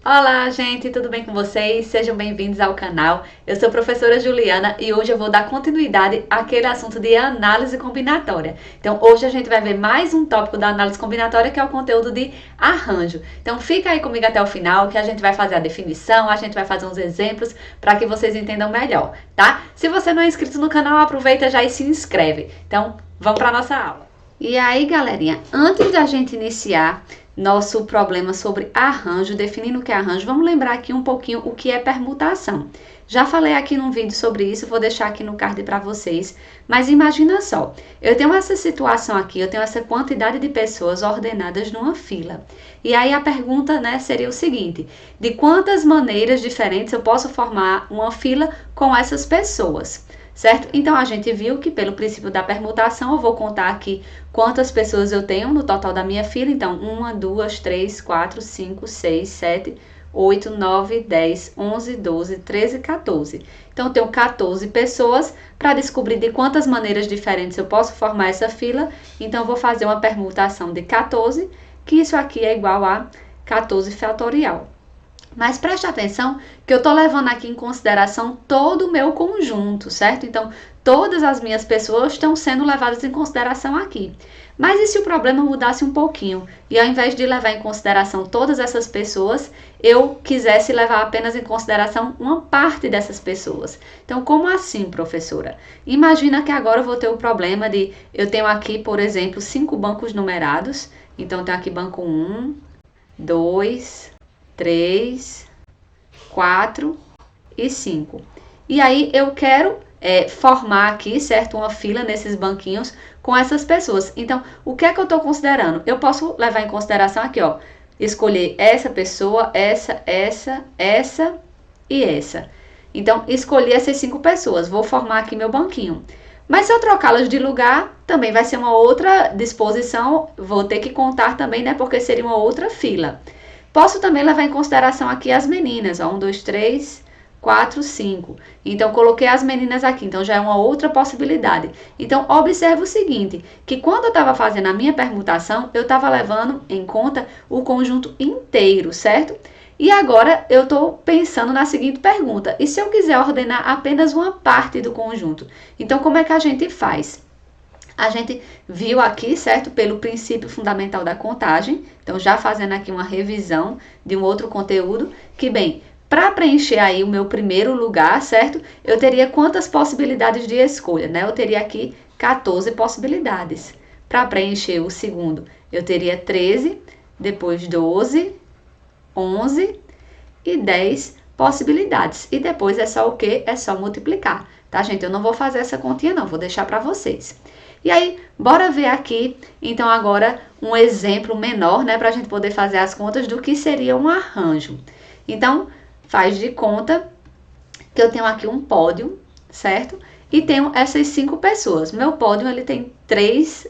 Olá, gente, tudo bem com vocês? Sejam bem-vindos ao canal. Eu sou a professora Juliana e hoje eu vou dar continuidade àquele assunto de análise combinatória. Então, hoje a gente vai ver mais um tópico da análise combinatória, que é o conteúdo de arranjo. Então, fica aí comigo até o final, que a gente vai fazer a definição, a gente vai fazer uns exemplos para que vocês entendam melhor, tá? Se você não é inscrito no canal, aproveita já e se inscreve. Então, vamos para a nossa aula. E aí, galerinha, antes da gente iniciar nosso problema sobre arranjo, definindo o que é arranjo, vamos lembrar aqui um pouquinho o que é permutação. Já falei aqui num vídeo sobre isso, vou deixar aqui no card para vocês, mas imagina só, eu tenho essa situação aqui, eu tenho essa quantidade de pessoas ordenadas numa fila. E aí a pergunta, né, seria o seguinte: de quantas maneiras diferentes eu posso formar uma fila com essas pessoas? Certo? Então, a gente viu que pelo princípio da permutação, eu vou contar aqui quantas pessoas eu tenho no total da minha fila. Então, 1, 2, 3, 4, 5, 6, 7, 8, 9, 10, 11, 12, 13, 14. Então, eu tenho 14 pessoas. Para descobrir de quantas maneiras diferentes eu posso formar essa fila, então, eu vou fazer uma permutação de 14, que isso aqui é igual a 14 fatorial. Mas preste atenção que eu estou levando aqui em consideração todo o meu conjunto, certo? Então, todas as minhas pessoas estão sendo levadas em consideração aqui. Mas e se o problema mudasse um pouquinho? E ao invés de levar em consideração todas essas pessoas, eu quisesse levar apenas em consideração uma parte dessas pessoas. Então, como assim, professora? Imagina que agora eu vou ter o problema de, eu tenho aqui, por exemplo, 5 bancos numerados. Então, eu tenho aqui banco 1, 2... 3, 4 e 5. E aí eu quero formar aqui, certo? Uma fila nesses banquinhos com essas pessoas. Então, o que é que eu estou considerando? Eu posso levar em consideração aqui, ó, escolher essa pessoa, essa e essa. Então, escolhi essas 5 pessoas. Vou formar aqui meu banquinho. Mas se eu trocá-las de lugar, também vai ser uma outra disposição. Vou ter que contar também, né? Porque seria uma outra fila. Posso também levar em consideração aqui as meninas, ó, 1, 2, 3, 4, 5. Então, coloquei as meninas aqui, então já é uma outra possibilidade. Então, observe o seguinte, que quando eu estava fazendo a minha permutação, eu estava levando em conta o conjunto inteiro, certo? E agora eu estou pensando na seguinte pergunta: e se eu quiser ordenar apenas uma parte do conjunto? Então, como é que a gente faz? A gente viu aqui, certo, pelo princípio fundamental da contagem, então já fazendo aqui uma revisão de um outro conteúdo, que bem, para preencher aí o meu primeiro lugar, certo, eu teria quantas possibilidades de escolha, né? Eu teria aqui 14 possibilidades. Para preencher o segundo, eu teria 13, depois 12, 11 e 10 possibilidades. E depois é só o quê? É só multiplicar, tá, gente? Eu não vou fazer essa continha não, vou deixar para vocês. E aí, bora ver aqui, então, agora um exemplo menor, né, para a gente poder fazer as contas do que seria um arranjo. Então, faz de conta que eu tenho aqui um pódio, certo? E tenho essas 5 pessoas. Meu pódio, ele tem 3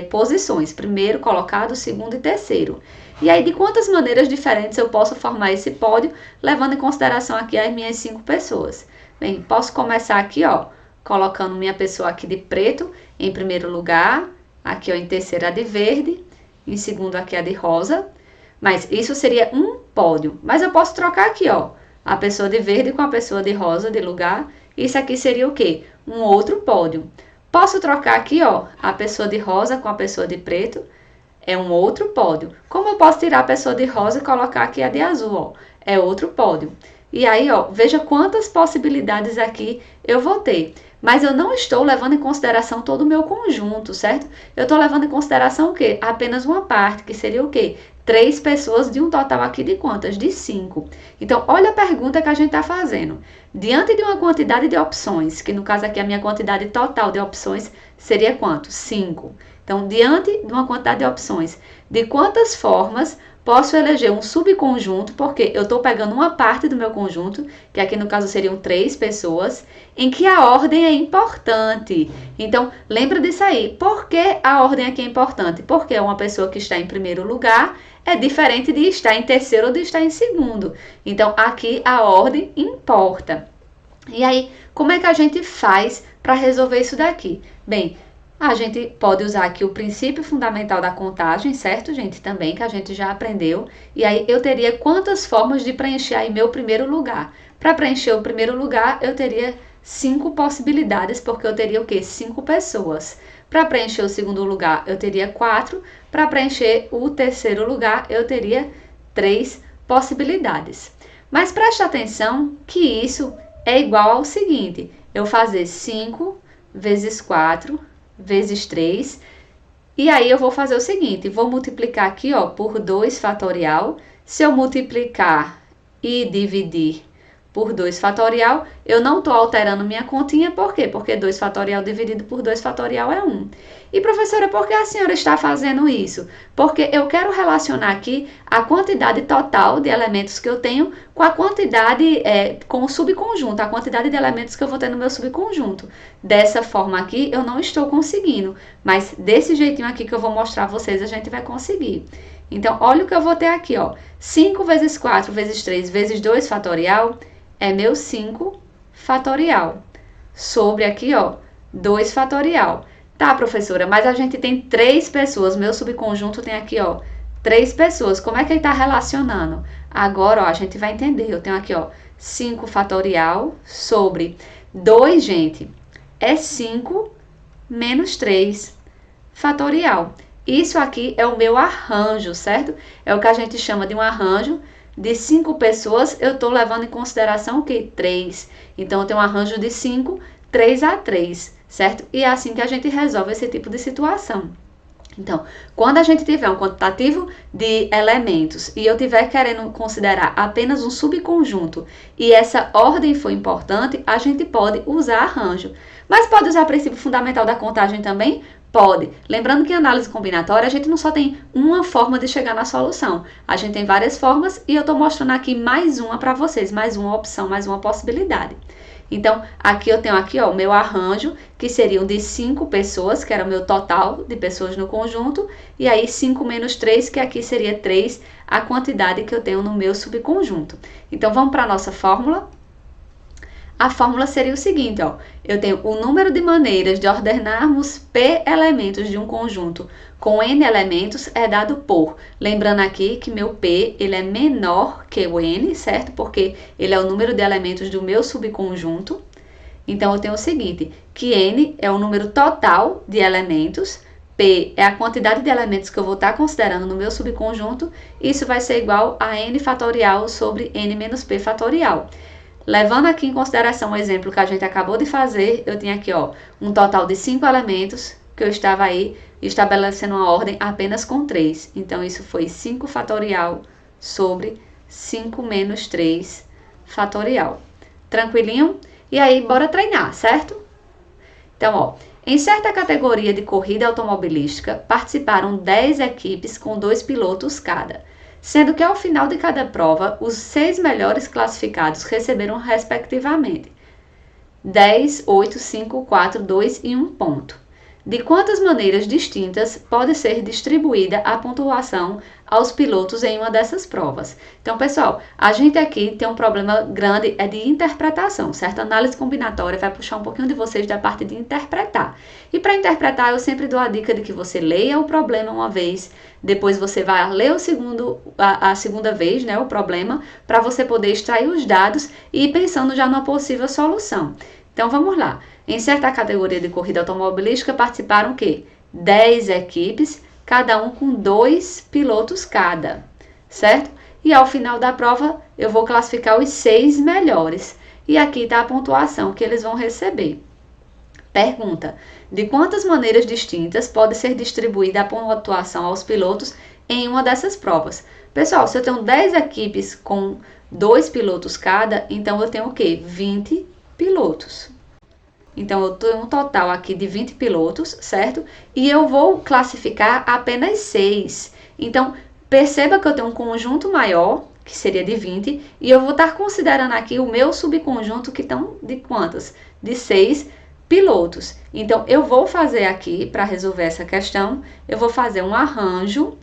posições, primeiro colocado, segundo e terceiro. E aí, de quantas maneiras diferentes eu posso formar esse pódio, levando em consideração aqui as minhas 5 pessoas? Bem, posso começar aqui, ó, colocando minha pessoa aqui de preto em primeiro lugar, aqui ó, em terceiro a de verde, em segundo aqui a de rosa, mas isso seria um pódio. Mas eu posso trocar aqui, ó, a pessoa de verde com a pessoa de rosa de lugar, isso aqui seria o quê? Um outro pódio. Posso trocar aqui, ó, a pessoa de rosa com a pessoa de preto, é um outro pódio. Como eu posso tirar a pessoa de rosa e colocar aqui a de azul, ó, é outro pódio. E aí, ó, veja quantas possibilidades aqui eu vou ter. Mas eu não estou levando em consideração todo o meu conjunto, certo? Eu estou levando em consideração o quê? Apenas uma parte, que seria o quê? 3 pessoas de um total aqui de quantas? De 5. Então, olha a pergunta que a gente está fazendo. Diante de uma quantidade de opções, que no caso aqui a minha quantidade total de opções seria quanto? 5. Então, diante de uma quantidade de opções, de quantas formas posso eleger um subconjunto, porque eu estou pegando uma parte do meu conjunto, que aqui no caso seriam 3 pessoas, em que a ordem é importante. Então, lembra disso aí. Por que a ordem aqui é importante? Porque uma pessoa que está em primeiro lugar é diferente de estar em terceiro ou de estar em segundo. Então, aqui a ordem importa. E aí, como é que a gente faz para resolver isso daqui? Bem, A gente pode usar aqui o princípio fundamental da contagem, certo, gente? Também, que a gente já aprendeu. E aí, eu teria quantas formas de preencher aí meu primeiro lugar? Para preencher o primeiro lugar, eu teria 5 possibilidades, porque eu teria o quê? 5 pessoas. Para preencher o segundo lugar, eu teria 4. Para preencher o terceiro lugar, eu teria 3 possibilidades. Mas preste atenção que isso é igual ao seguinte: eu fazer 5 vezes 4 vezes 3, e aí eu vou fazer o seguinte, vou multiplicar aqui, ó, por 2 fatorial. Se eu multiplicar e dividir por 2 fatorial, eu não estou alterando minha continha, por quê? Porque 2 fatorial dividido por 2 fatorial é 1. E professora, por que a senhora está fazendo isso? Porque eu quero relacionar aqui a quantidade total de elementos que eu tenho com a quantidade, com o subconjunto, a quantidade de elementos que eu vou ter no meu subconjunto. Dessa forma aqui, eu não estou conseguindo, mas desse jeitinho aqui que eu vou mostrar a vocês, a gente vai conseguir. Então, olha o que eu vou ter aqui, ó. 5 vezes 4 vezes 3 vezes 2 fatorial é meu 5 fatorial. Sobre aqui, ó, 2 fatorial. Tá, professora, mas a gente tem 3 pessoas. Meu subconjunto tem aqui, ó, 3 pessoas. Como é que ele está relacionando? Agora, ó, a gente vai entender. Eu tenho aqui, ó, 5 fatorial sobre 2, gente, é 5 menos 3 fatorial. Isso aqui é o meu arranjo, certo? É o que a gente chama de um arranjo. De 5 pessoas, eu estou levando em consideração o quê? 3. Então, eu tenho um arranjo de 5, 3 a 3, certo? E é assim que a gente resolve esse tipo de situação. Então, quando a gente tiver um quantitativo de elementos e eu tiver querendo considerar apenas um subconjunto e essa ordem for importante, a gente pode usar arranjo. Mas pode usar o princípio fundamental da contagem também? Pode. Lembrando que em análise combinatória, a gente não só tem uma forma de chegar na solução. A gente tem várias formas e eu estou mostrando aqui mais uma para vocês, mais uma opção, mais uma possibilidade. Então, aqui eu tenho aqui, ó, o meu arranjo, que seriam de 5 pessoas, que era o meu total de pessoas no conjunto, e aí 5 menos 3, que aqui seria 3, a quantidade que eu tenho no meu subconjunto. Então, vamos para a nossa fórmula. A fórmula seria o seguinte, ó, eu tenho o número de maneiras de ordenarmos P elementos de um conjunto com N elementos é dado por, lembrando aqui que meu P, ele é menor que o N, certo? Porque ele é o número de elementos do meu subconjunto. Então, eu tenho o seguinte, que N é o número total de elementos, P é a quantidade de elementos que eu vou estar considerando no meu subconjunto, isso vai ser igual a N fatorial sobre N menos P fatorial. Levando aqui em consideração o exemplo que a gente acabou de fazer, eu tinha aqui, ó, um total de 5 elementos, que eu estava aí estabelecendo uma ordem apenas com 3. Então, isso foi 5 fatorial sobre 5 menos 3 fatorial. Tranquilinho? E aí, bora treinar, certo? Então, ó, em certa categoria de corrida automobilística, participaram 10 equipes com 2 pilotos cada, sendo que ao final de cada prova, os 6 melhores classificados receberam respectivamente 10, 8, 5, 4, 2 e 1 ponto. De quantas maneiras distintas pode ser distribuída a pontuação aos pilotos em uma dessas provas? Então, pessoal, a gente aqui tem um problema grande, é de interpretação, certo? A análise combinatória vai puxar um pouquinho de vocês da parte de interpretar. E para interpretar, eu sempre dou a dica de que você leia o problema uma vez, depois você vai ler a segunda vez, né, o problema, para você poder extrair os dados e ir pensando já numa possível solução. Então, vamos lá. Em certa categoria de corrida automobilística participaram o quê? 10 equipes, cada um com 2 pilotos cada, certo? E ao final da prova, eu vou classificar os 6 melhores. E aqui está a pontuação que eles vão receber. Pergunta: de quantas maneiras distintas pode ser distribuída a pontuação aos pilotos em uma dessas provas? Pessoal, se eu tenho 10 equipes com 2 pilotos cada, então eu tenho o quê? 20 pilotos. Então, eu tenho um total aqui de 20 pilotos, certo? E eu vou classificar apenas 6. Então, perceba que eu tenho um conjunto maior, que seria de 20, e eu vou estar considerando aqui o meu subconjunto, que estão de quantos? De 6 pilotos. Então, eu vou fazer aqui, para resolver essa questão, eu vou fazer um arranjo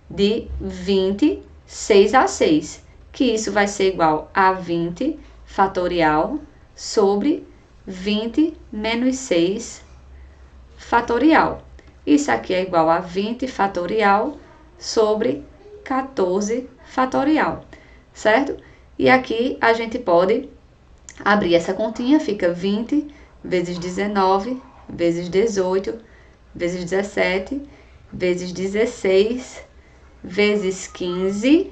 de 20, 6 a 6, que isso vai ser igual a 20 fatorial sobre 20 menos 6 fatorial. Isso aqui é igual a 20 fatorial sobre 14 fatorial, certo? E aqui a gente pode abrir essa continha, fica 20 vezes 19 vezes 18 vezes 17 vezes 16 vezes 15.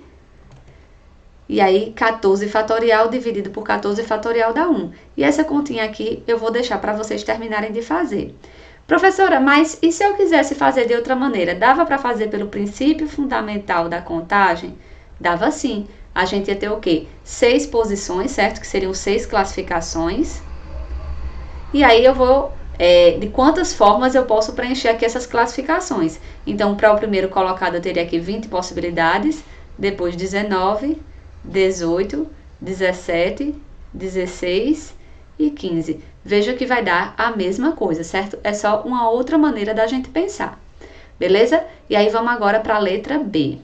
E aí, 14 fatorial dividido por 14 fatorial dá 1. E essa continha aqui eu vou deixar para vocês terminarem de fazer. Professora, mas e se eu quisesse fazer de outra maneira? Dava para fazer pelo princípio fundamental da contagem? Dava sim. A gente ia ter o quê? 6 posições, certo? Que seriam 6 classificações. E aí eu vou... de quantas formas eu posso preencher aqui essas classificações. Então, para o primeiro colocado eu teria aqui 20 possibilidades, depois 19, 18, 17, 16 e 15. Veja que vai dar a mesma coisa, certo? É só uma outra maneira da gente pensar, beleza? E aí vamos agora para a letra B.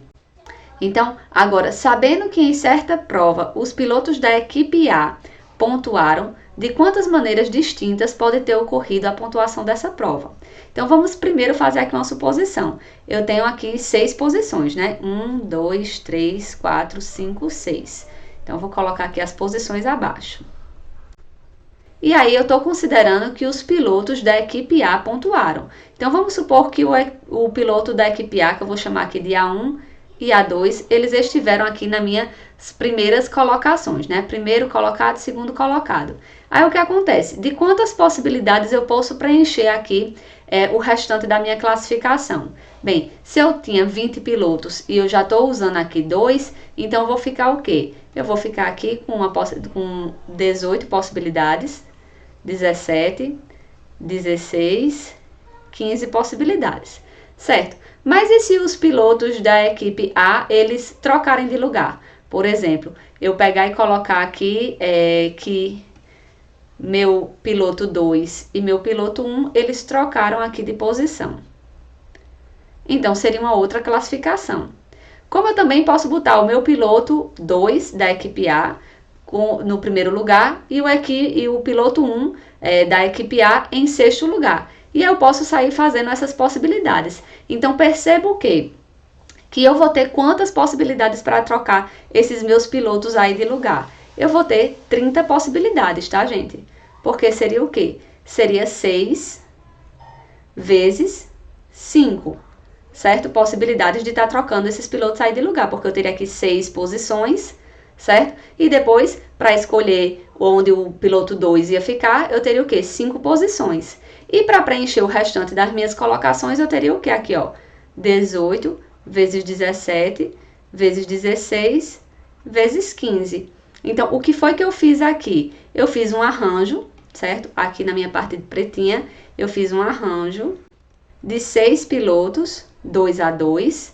Então, agora, sabendo que em certa prova os pilotos da equipe A pontuaram, de quantas maneiras distintas pode ter ocorrido a pontuação dessa prova? Então, vamos primeiro fazer aqui uma suposição. Eu tenho aqui 6 posições, né? 1, 2, 3, 4, 5, 6. Então, vou colocar aqui as posições abaixo. E aí, eu estou considerando que os pilotos da equipe A pontuaram. Então, vamos supor que o piloto da equipe A, que eu vou chamar aqui de A1 e A2, eles estiveram aqui nas minhas primeiras colocações, né? Primeiro colocado, segundo colocado. Aí, o que acontece? De quantas possibilidades eu posso preencher aqui o restante da minha classificação? Bem, se eu tinha 20 pilotos e eu já estou usando aqui 2, então eu vou ficar o quê? Eu vou ficar aqui com 18 possibilidades, 17, 16, 15 possibilidades, certo? Mas e se os pilotos da equipe A, eles trocarem de lugar? Por exemplo, eu pegar e colocar aqui que meu piloto 2 e meu piloto 1, eles trocaram aqui de posição. Então, seria uma outra classificação. Como eu também posso botar o meu piloto 2 da equipe A no primeiro lugar e o piloto 1 da equipe A em sexto lugar. E eu posso sair fazendo essas possibilidades. Então, perceba o quê? Que eu vou ter quantas possibilidades para trocar esses meus pilotos aí de lugar? Eu vou ter 30 possibilidades, tá, gente? Porque seria o quê? Seria 6 vezes 5, certo? Possibilidades de estar trocando esses pilotos aí de lugar, porque eu teria aqui 6 posições, certo? E depois, para escolher onde o piloto 2 ia ficar, eu teria o quê? 5 posições. E para preencher o restante das minhas colocações, eu teria o quê? Aqui, ó, 18 vezes 17 vezes 16 vezes 15. Então, o que foi que eu fiz aqui? Eu fiz um arranjo, certo? Aqui na minha parte pretinha, eu fiz um arranjo de 6 pilotos, 2 a 2,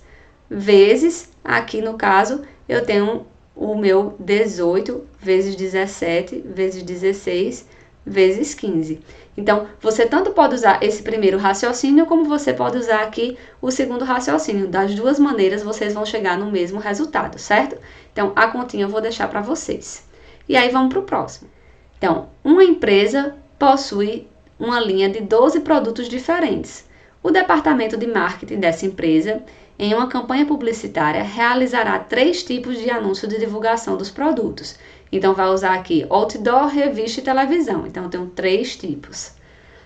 vezes, aqui no caso, eu tenho o meu 18 vezes 17 vezes 16 vezes 15. Então, você tanto pode usar esse primeiro raciocínio, como você pode usar aqui o segundo raciocínio. Das duas maneiras, vocês vão chegar no mesmo resultado, certo? Então, a continha eu vou deixar para vocês. E aí, vamos para o próximo. Então, uma empresa possui uma linha de 12 produtos diferentes. O departamento de marketing dessa empresa, em uma campanha publicitária, realizará 3 tipos de anúncio de divulgação dos produtos. Então, vai usar aqui outdoor, revista e televisão. Então, eu tenho 3 tipos.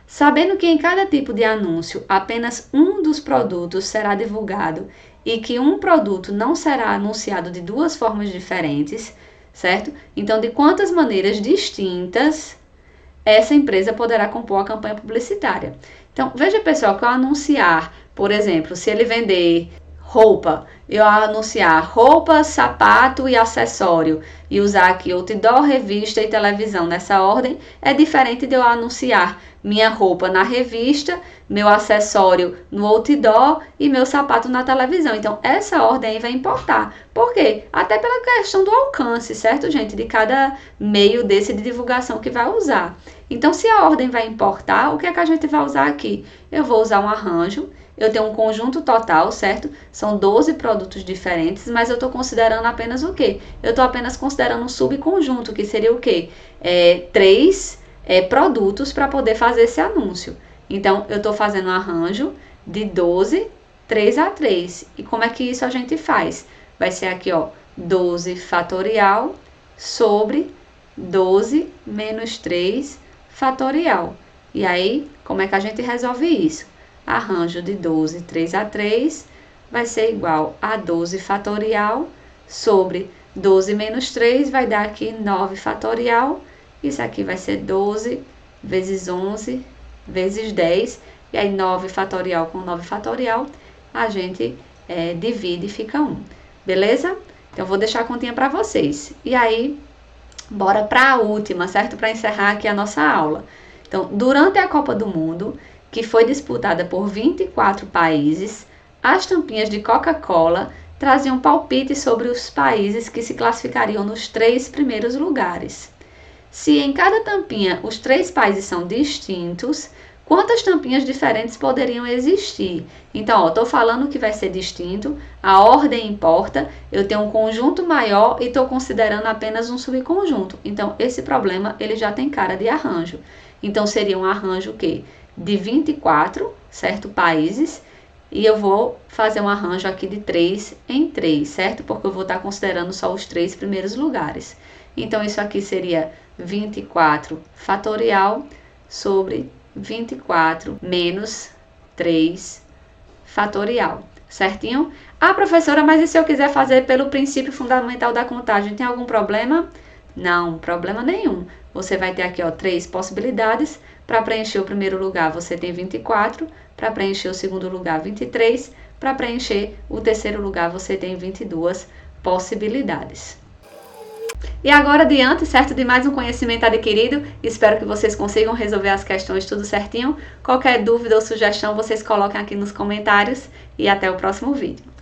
Sabendo que em cada tipo de anúncio, apenas um dos produtos será divulgado e que um produto não será anunciado de 2 formas diferentes, certo? Então, de quantas maneiras distintas essa empresa poderá compor a campanha publicitária? Então, veja, pessoal, que ao anunciar, por exemplo, se ele vender roupa, eu anunciar roupa, sapato e acessório e usar aqui outdoor, revista e televisão nessa ordem, é diferente de eu anunciar minha roupa na revista, meu acessório no outdoor e meu sapato na televisão. Então, essa ordem aí vai importar. Por quê? Até pela questão do alcance, certo, gente? De cada meio desse de divulgação que vai usar. Então, se a ordem vai importar, o que é que a gente vai usar aqui? Eu vou usar um arranjo. Eu tenho um conjunto total, certo? São 12 produtos diferentes, mas eu estou considerando apenas o quê? Eu estou apenas considerando um subconjunto, que seria o quê? 3 produtos para poder fazer esse anúncio. Então, eu estou fazendo um arranjo de 12, 3 a 3. E como é que isso a gente faz? Vai ser aqui, ó, 12 fatorial sobre 12 menos 3 fatorial. E aí, como é que a gente resolve isso? Arranjo de 12, 3 a 3 vai ser igual a 12 fatorial sobre 12 menos 3 vai dar aqui 9 fatorial. Isso aqui vai ser 12 vezes 11 vezes 10. E aí 9 fatorial com 9 fatorial a gente divide e fica 1. Beleza? Então, eu vou deixar a continha para vocês. E aí, bora para a última, certo? Para encerrar aqui a nossa aula. Então, durante a Copa do Mundo, que foi disputada por 24 países, as tampinhas de Coca-Cola traziam palpites sobre os países que se classificariam nos 3 primeiros lugares. Se em cada tampinha os 3 países são distintos, quantas tampinhas diferentes poderiam existir? Então, ó, estou falando que vai ser distinto, a ordem importa, eu tenho um conjunto maior e estou considerando apenas um subconjunto. Então, esse problema ele já tem cara de arranjo. Então, seria um arranjo o quê? De 24, certo? Países. E eu vou fazer um arranjo aqui de 3 em 3, certo? Porque eu vou estar considerando só os 3 primeiros lugares. Então, isso aqui seria 24 fatorial sobre 24 menos 3 fatorial, certinho? Ah, professora, mas e se eu quiser fazer pelo princípio fundamental da contagem, tem algum problema? Não, problema nenhum. Você vai ter aqui, ó, 3 possibilidades. Para preencher o primeiro lugar, você tem 24. Para preencher o segundo lugar, 23. Para preencher o terceiro lugar, você tem 22 possibilidades. E agora, diante, certo, de mais um conhecimento adquirido, espero que vocês consigam resolver as questões tudo certinho. Qualquer dúvida ou sugestão, vocês coloquem aqui nos comentários e até o próximo vídeo.